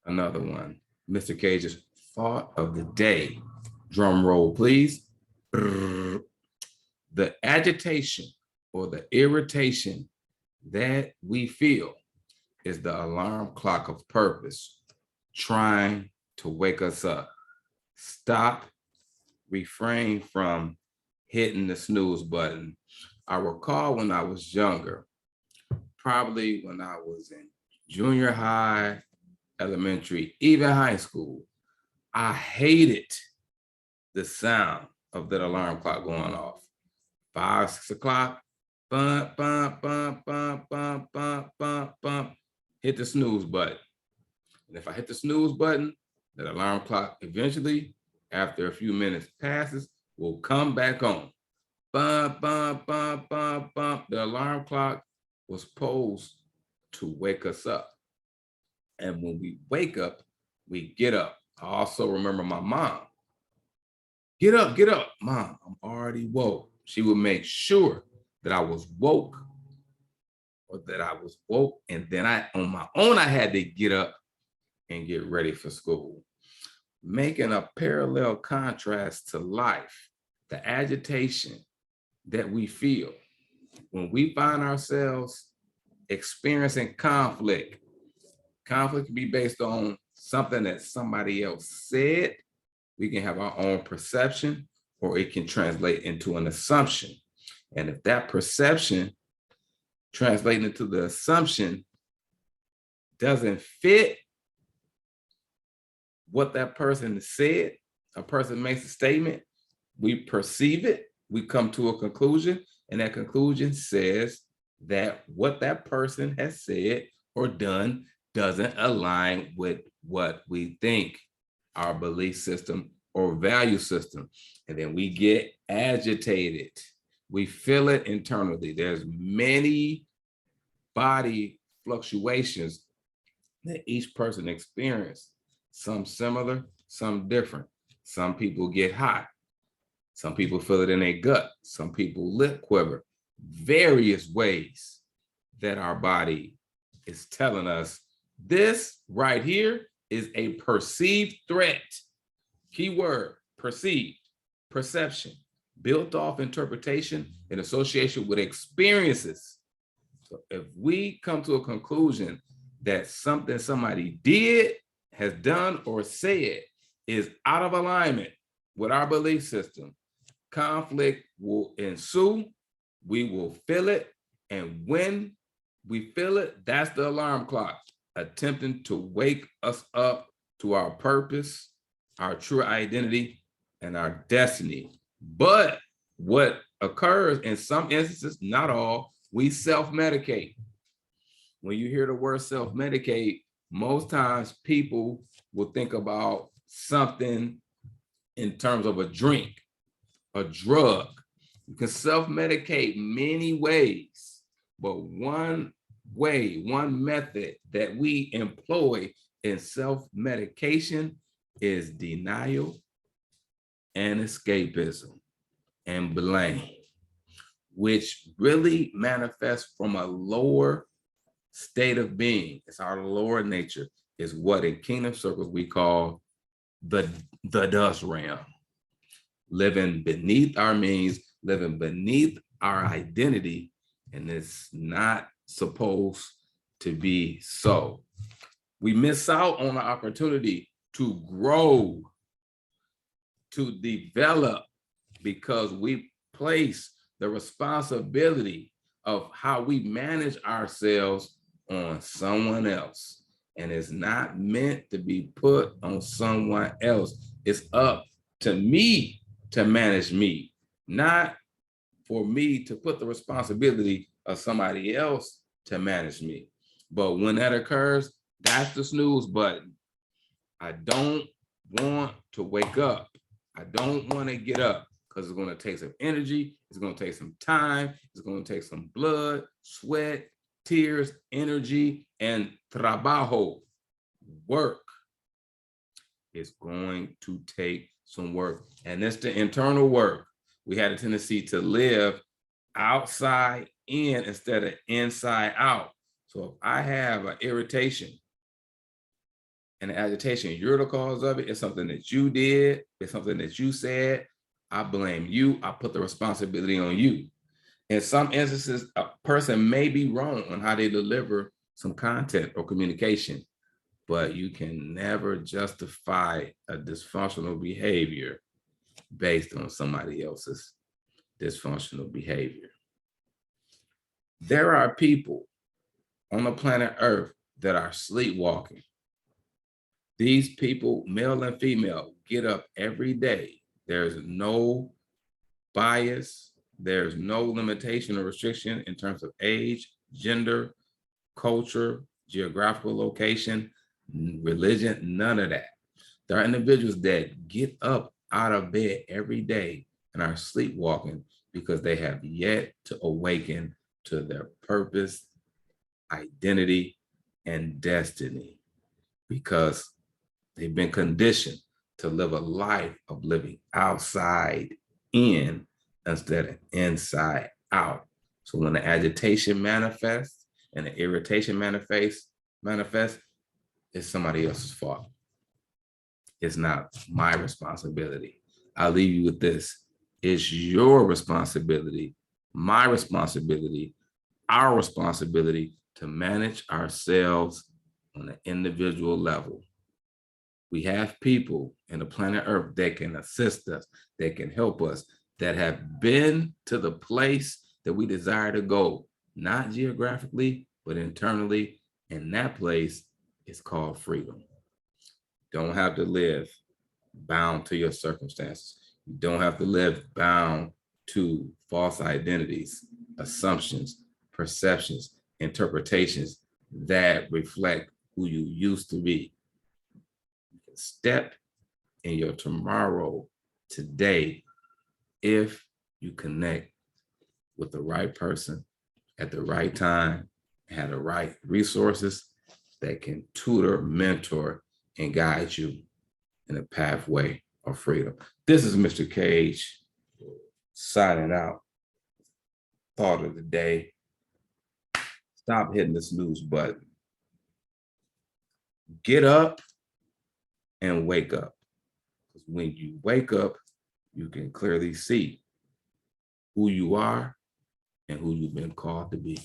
Another one. Mr. Cage's thought of the day. Drum roll, please. The agitation or the irritation that we feel is the alarm clock of purpose trying to wake us up. Stop, refrain from hitting the snooze button. I recall when I was younger, probably when I was in junior high, elementary, even high school, I hated the sound of that alarm clock going off. 5, 6 o'clock, bump, bump, bump, bump, bump, bump, bump, bump, hit the snooze button. And if I hit the snooze button, that alarm clock eventually, after a few minutes passes, will come back on. Bump, bump, bump, bump, bump. The alarm clock was posed to wake us up. And when we wake up, we get up. I also remember my mom. Get up, Mom, I'm already woke. She would make sure that I was woke and then on my own, I had to get up and get ready for school. Making a parallel contrast to life, the agitation that we feel when we find ourselves experiencing conflict. Conflict can be based on something that somebody else said. We can have our own perception, or it can translate into an assumption. And if that perception translating into the assumption doesn't fit what that person said, a person makes a statement, we perceive it, we come to a conclusion, and that conclusion says that what that person has said or done doesn't align with what we think, our belief system or value system. And then we get agitated. We feel it internally. There's many body fluctuations that each person experiences. Some similar, some different. Some people get hot. Some people feel it in their gut. Some people lip quiver. Various ways that our body is telling us this right here is a perceived threat. Keyword, perceived, perception, built off interpretation in association with experiences. So if we come to a conclusion that something somebody did, has done, or said is out of alignment with our belief system, conflict will ensue. We will feel it. And when we feel it, that's the alarm clock attempting to wake us up to our purpose, our true identity, and our destiny. But what occurs in some instances, not all, we self-medicate. When you hear the word self-medicate, most times people will think about something in terms of a drink, a drug. You can self-medicate many ways, but one way, one method that we employ in self-medication is denial and escapism and blame, which really manifests from a lower state of being. It's our lower nature, is what in kingdom circles we call the dust realm. Living beneath our means, living beneath our identity, and it's not supposed to be so. We miss out on the opportunity to grow, to develop, because we place the responsibility of how we manage ourselves on someone else. And it's not meant to be put on someone else. It's up to me to manage me, not for me to put the responsibility of somebody else to manage me. But when that occurs, that's the snooze button. I don't want to wake up. I don't want to get up because it's going to take some energy. It's going to take some time. It's going to take some blood, sweat, tears, energy, and trabajo, work. It's going to take some work. And it's the internal work. We had a tendency to live outside in instead of inside out. So if I have an irritation And the agitation, you're the cause of it. It's something that you did. It's something that you said. I blame you. I put the responsibility on you. In some instances, a person may be wrong on how they deliver some content or communication, but you can never justify a dysfunctional behavior based on somebody else's dysfunctional behavior. There are people on the planet Earth that are sleepwalking. These people, male and female, get up every day. There's no bias. There's no limitation or restriction in terms of age, gender, culture, geographical location, religion, none of that. There are individuals that get up out of bed every day and are sleepwalking because they have yet to awaken to their purpose, identity, and destiny, because they've been conditioned to live a life of living outside in instead of inside out. So when the agitation manifests and the irritation manifests, it's somebody else's fault. It's not my responsibility. I'll leave you with this. It's your responsibility, my responsibility, our responsibility to manage ourselves on an individual level. We have people in the planet Earth that can assist us, that can help us, that have been to the place that we desire to go, not geographically, but internally. And that place is called freedom. Don't have to live bound to your circumstances. You don't have to live bound to false identities, assumptions, perceptions, interpretations that reflect who you used to be. You can step in your tomorrow today if you connect with the right person at the right time, and have the right resources that can tutor, mentor, and guide you in a pathway of freedom. This is Mr. Cage signing out. Thought of the day: stop hitting the snooze button. Get up and wake up. Because when you wake up, you can clearly see who you are and who you've been called to be.